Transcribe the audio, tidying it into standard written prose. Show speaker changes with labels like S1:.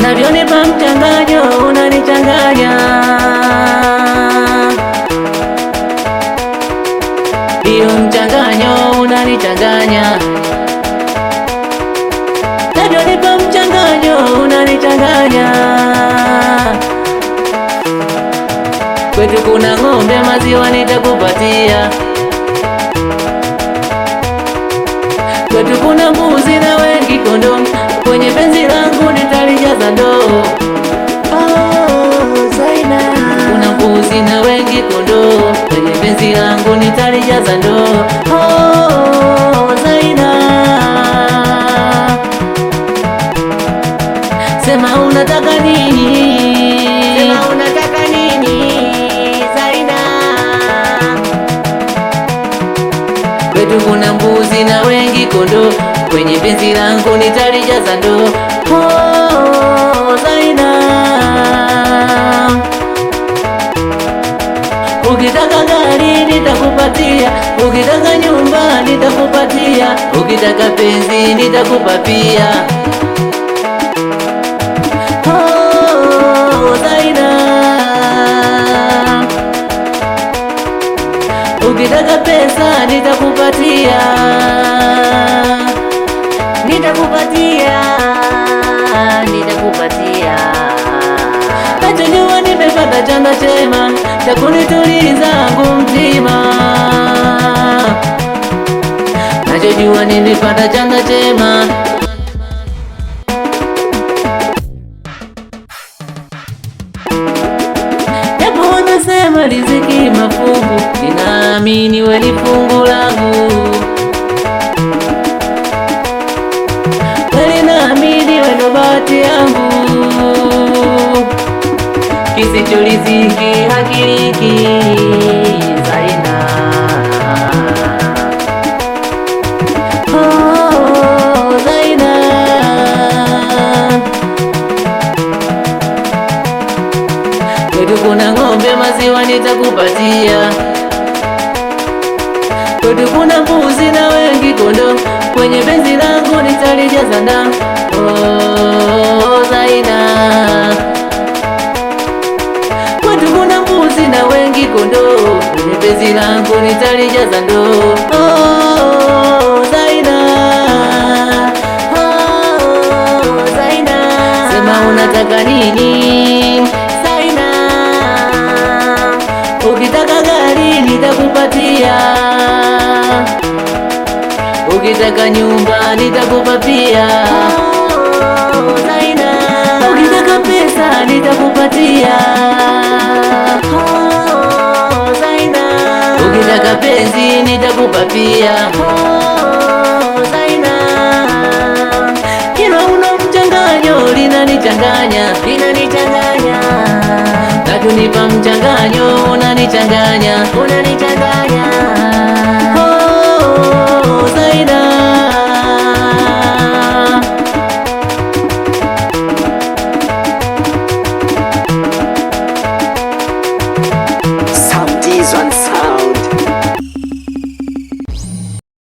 S1: Navyonipa mchanganyo unanichanganya, iyo mchanganyo unanichanganya. Navyonipa mchanganyo unanichanganya. Kwetu kuna ng'ombe maziwa nitakupatia, kwetu kuna mbuzi na wengi kondoo, kwenye penzi langu nitalijaza ndoo.
S2: Oh, Zaina.
S1: Kuna mbuzi na wengi kondoo, kwenye penzi langu nitalijaza ndoo. Oh, Zaina. Sema unataka nini?
S2: Sema unataka nini, Zaina?
S1: Kwetu kuna mbuzi na wengi kondoo, kwenye penzi langu nitalijaza ndoo. Oh, Zaina. Ukitaka gari nitakupatia, ukitaka nyumba nitakupatia, ukitaka penzi nitakupa pia. Oh, Zaina. Ukitaka pesa nitakupatia,
S2: Nitakupatia.
S1: nachojua nimepata chanda chema cha kunituliza wangu mtima, nachojua nimepata chanda chema. Japo wanasema riziki mafungu, ninaamini we ni fungu langu, kweli naamini we ndo bahati yangu. Kisicho riziki hakiliki, Zaina. Oh, Zaina. Kwetu kuna ng'ombe maziwa nitakupatia, kwetu kuna mbuzi na wengi kondoo, kwenye penzi langu nitalijaza ndoo. Oh, Zaina. Kwetu kuna mbuzi na wengi kondoo, kwenye penzi langu nitalijaza ndoo. Oh, Zaina.
S2: Oh, Zaina.
S1: Sema unataka nini?
S2: Zaina.
S1: Ukitaka gari nitakupatia, ukitaka nyumba nitakupa pia.
S2: Oh, Zaina.
S1: Ukitaka pesa nitakupatia,
S2: Oh, Zaina.
S1: ukitaka penzi nitakupa pia.
S2: Oh, Zaina.
S1: Kila una mchanganyo linanichanganya,
S2: Linanichanganya.
S1: nakunipa mchanganyo unanichanganya.